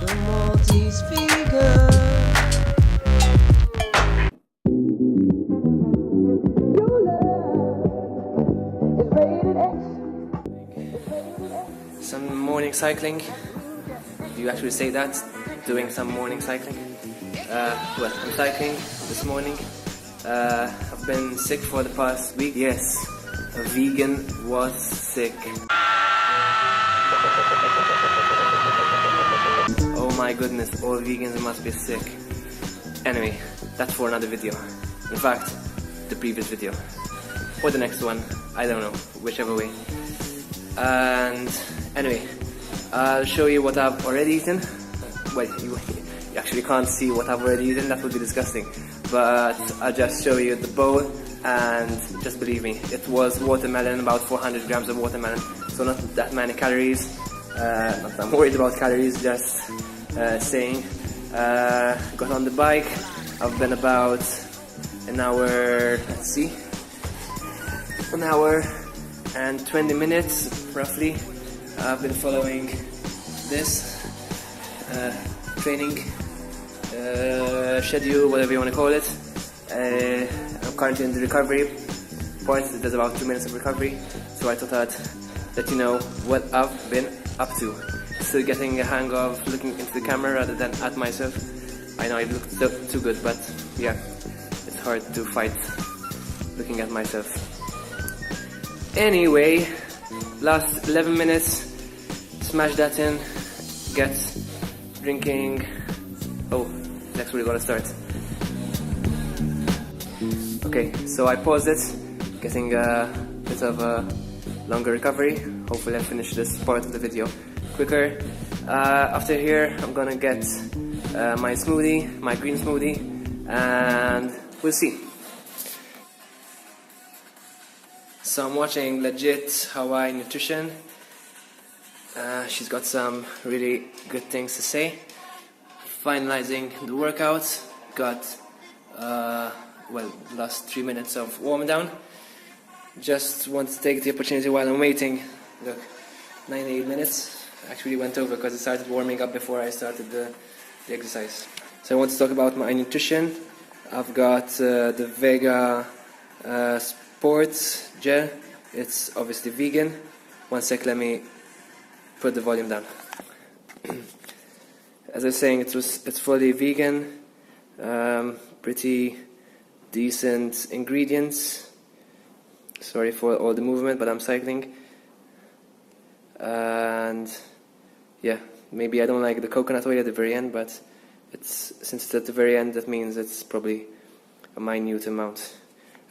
the Maltese vegan. Your love is rated X. Some morning cycling. Do you actually say that? Doing some morning cycling? Well, I'm cycling this morning. I've been sick for the past week. Yes, a vegan was sick. Oh my goodness, all vegans must be sick. Anyway, that's for another video. In fact, the previous video. Or the next one, I don't know, whichever way. And anyway, I'll show you what I've already eaten. Well, you actually can't see what I've already eaten, that would be disgusting. But I'll just show you the bowl, and just believe me, it was watermelon, about 400 grams of watermelon, so not that many calories. Not that I'm worried about calories, just saying. Got on the bike. I've been about an hour, let's see, an hour and 20 minutes roughly. I've been following this training schedule, whatever you want to call it. I'm currently in the recovery point. There's about 2 minutes of recovery, so I thought I'd let you know what I've been up to. Still getting a hang of looking into the camera rather than at myself. I know I look too good, but yeah, it's hard to fight looking at myself. Anyway, last 11 minutes, smash that in, get drinking. Oh, next we're gonna start. Okay, so I paused it, getting a bit of a longer recovery. Hopefully I finish this part of the video quicker. After here, I'm gonna get my smoothie, my green smoothie, and we'll see. So I'm watching Legit Hawaii Nutrition. She's got some really good things to say. Finalizing the workout. Got well, last 3 minutes of warm down. Just want to take the opportunity while I'm waiting. Look, 98 minutes. Actually went over because it started warming up before I started the exercise. So I want to talk about my nutrition. I've got the Vega Sports Gel. It's obviously vegan. One sec, let me put the volume down. As I was saying, it's fully vegan. Pretty decent ingredients. Sorry for all the movement, but I'm cycling. And yeah, maybe I don't like the coconut oil at the very end, but since it's at the very end, that means it's probably a minute amount.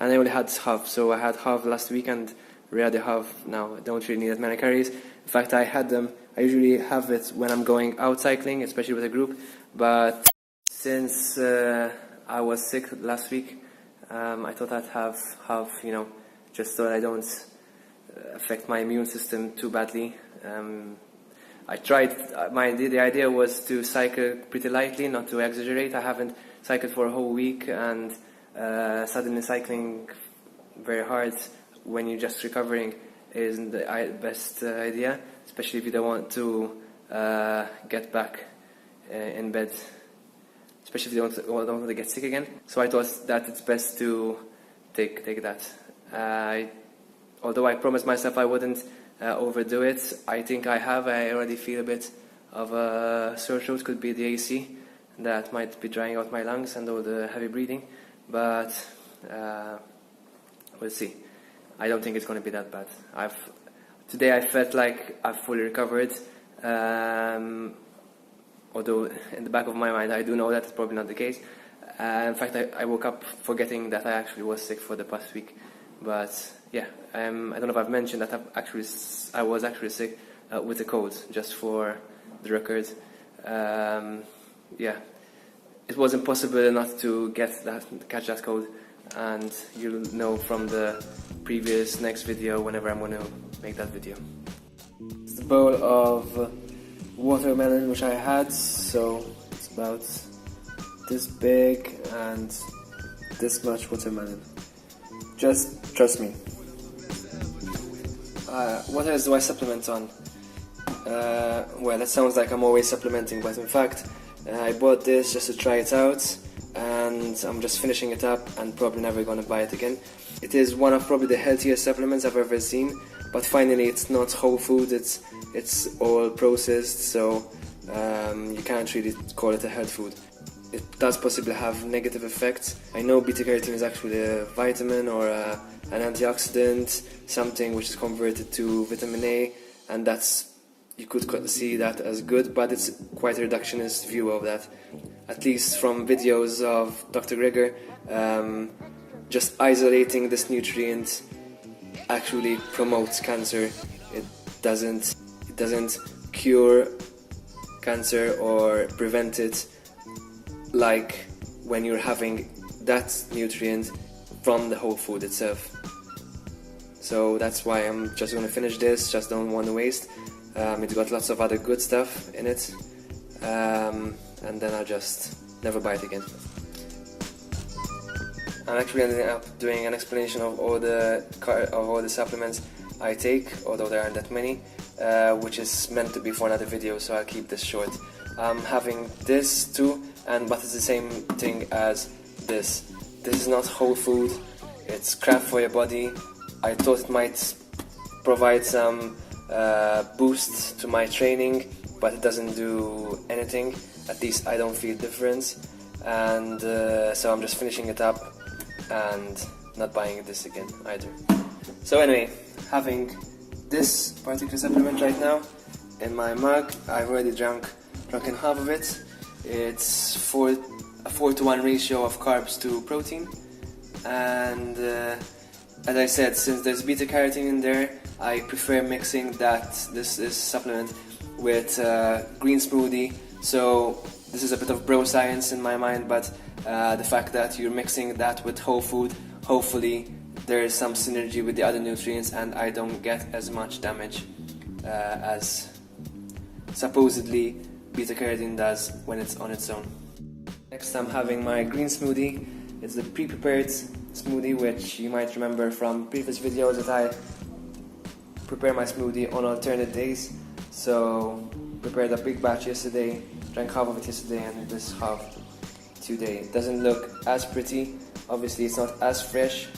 And I only had half, so I had half last week and already half now. I don't really need that many calories. In fact, I usually have it when I'm going out cycling, especially with a group, but since I was sick last week, I thought I'd have half, just so I don't affect my immune system too badly. I tried, the idea was to cycle pretty lightly, not to exaggerate. I haven't cycled for a whole week, and suddenly cycling very hard when you're just recovering isn't the best idea, especially if you don't want to get back in bed, especially if you don't want to get sick again. So I thought that it's best to take that. Although I promised myself I wouldn't overdo it, I think I have. I already feel a bit of a sore throat. Could be the AC that might be drying out my lungs and all the heavy breathing, but we'll see. I don't think it's going to be that bad. Today I felt like I've fully recovered, although in the back of my mind I do know that it's probably not the case. In fact, I woke up forgetting that I actually was sick for the past week. But yeah, I don't know if I've mentioned that I was actually sick with a cold, just for the record. Yeah, it was impossible not to catch that cold, and you'll know from the previous next video whenever I'm going to make that video. It's the bowl of watermelon which I had, so it's about this big and this much watermelon. Just trust me. What else do I supplement on? Well, that sounds like I'm always supplementing, but in fact, I bought this just to try it out, and I'm just finishing it up and probably never gonna buy it again. It is one of probably the healthiest supplements I've ever seen, but finally it's not whole food, it's all processed, so you can't really call it a health food. It does possibly have negative effects. I know beta-carotene is actually a vitamin or an antioxidant, something which is converted to vitamin A, and you could see that as good, but it's quite a reductionist view of that. At least from videos of Dr. Greger, just isolating this nutrient actually promotes cancer. It doesn't cure cancer or prevent it, like when you're having that nutrient from the whole food itself. So that's why I'm just going to finish this, just don't want to waste. It's got lots of other good stuff in it, and then I'll just never buy it again. I'm actually ending up doing an explanation of all the supplements I take, although there aren't that many, which is meant to be for another video, so I'll keep this short. I'm having this too, but it's the same thing as this. This is not whole food, it's crap for your body. I thought it might provide some boost to my training, but it doesn't do anything. At least I don't feel difference, and so I'm just finishing it up and not buying this again either. So anyway, having this particular supplement right now in my mug. I've already drunken half of it. It's a 4-to-1 ratio of carbs to protein, and as I said, since there's beta-carotene in there, I prefer mixing this supplement with green smoothie. So this is a bit of bro science in my mind, but the fact that you're mixing that with whole food, hopefully there is some synergy with the other nutrients and I don't get as much damage as supposedly beta-carotene does when it's on its own. Next, I'm having my green smoothie. It's the pre-prepared smoothie, which you might remember from previous videos that I prepare my smoothie on alternate days. So prepared a big batch yesterday, drank half of it yesterday and this half today. It doesn't look as pretty, obviously it's not as fresh.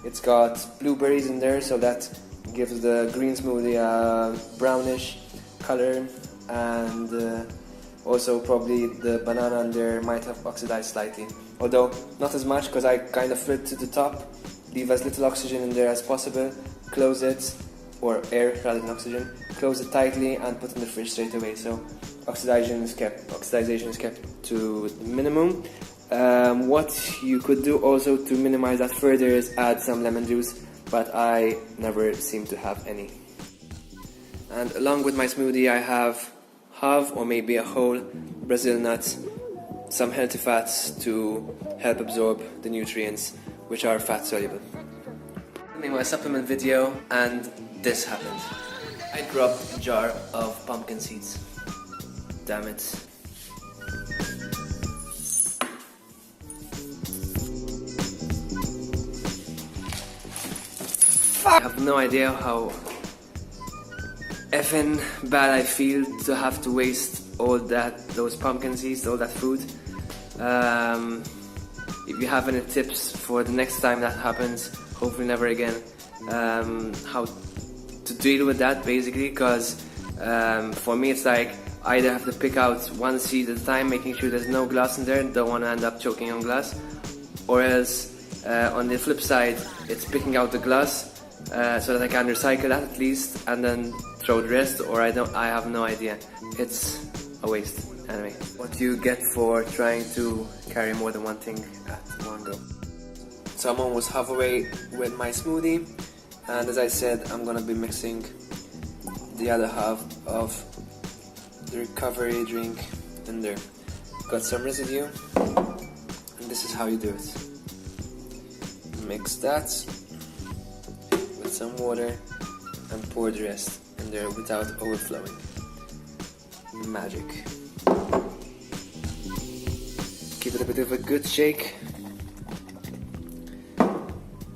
It's got blueberries in there, so that gives the green smoothie a brownish color, and also probably the banana in there might have oxidized slightly, although not as much because I kind of flipped to the top, leave as little oxygen in there as possible, close it, or air rather than oxygen, close it tightly and put it in the fridge straight away, so oxidation is kept to the minimum. What you could do also to minimize that further is add some lemon juice, but I never seem to have any. And along with my smoothie I have half or maybe a whole Brazil nut, some healthy fats to help absorb the nutrients which are fat soluble. I made my supplement video and this happened. I dropped a jar of pumpkin seeds. Damn it. I have no idea how effing bad I feel to have to waste all those pumpkin seeds, all that food. If you have any tips for the next time that happens, hopefully never again, how to deal with that basically, because for me it's like I either have to pick out one seed at a time, making sure there's no glass in there, don't want to end up choking on glass, or else on the flip side it's picking out the glass so that I can recycle that at least and then throw the rest, or I have no idea. It's a waste. Anyway, what do you get for trying to carry more than one thing at one go? So I'm almost halfway with my smoothie, and as I said, I'm gonna be mixing the other half of the recovery drink in there. Got some residue, and this is how you do it. Mix that with some water and pour the rest in there without overflowing. Magic. Give it a bit of a good shake.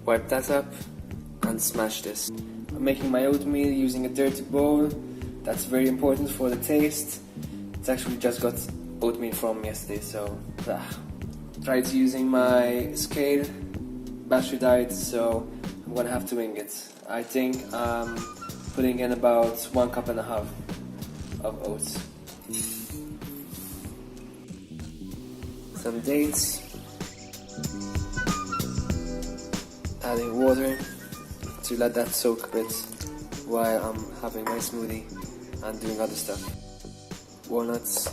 Wipe that up and smash this. I'm making my oatmeal using a dirty bowl. That's very important for the taste. It's actually just got oatmeal from yesterday, so tried using my scale battery diet, so I'm gonna have to wing it. I think I'm putting in about 1.5 cups of oats. Some dates, adding water to let that soak a bit while I'm having my smoothie and doing other stuff. Walnuts,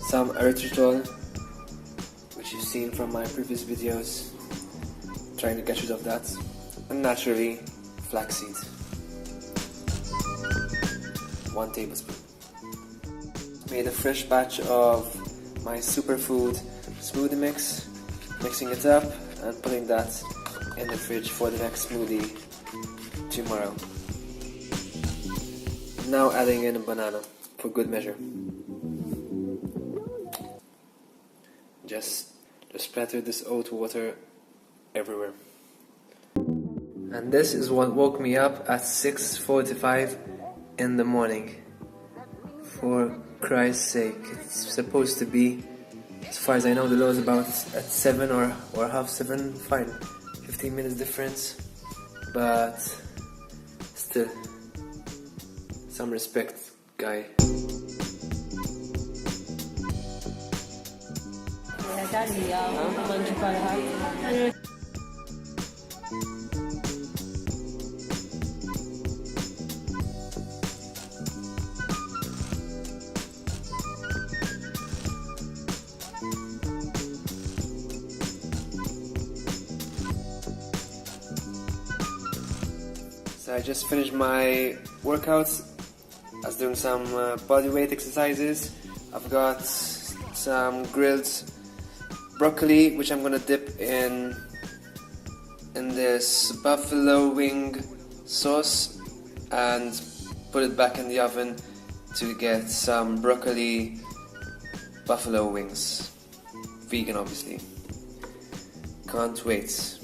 some erythritol, which you've seen from my previous videos, trying to get rid of that, and naturally flaxseed, 1 tablespoon. Made a fresh batch of my superfood smoothie mix, mixing it up and putting that in the fridge for the next smoothie tomorrow. Now adding in a banana for good measure. Just splatter this oat water everywhere. And this is what woke me up at 6:45 in the morning. For Christ's sake, it's supposed to be, as far as I know, the law is about at 7 or half 7, fine, 15 minutes difference, but still, some respect, guy. So I just finished my workouts. I was doing some body weight exercises. I've got some grilled broccoli, which I'm gonna dip in this buffalo wing sauce and put it back in the oven to get some broccoli buffalo wings. Vegan, obviously. Can't wait.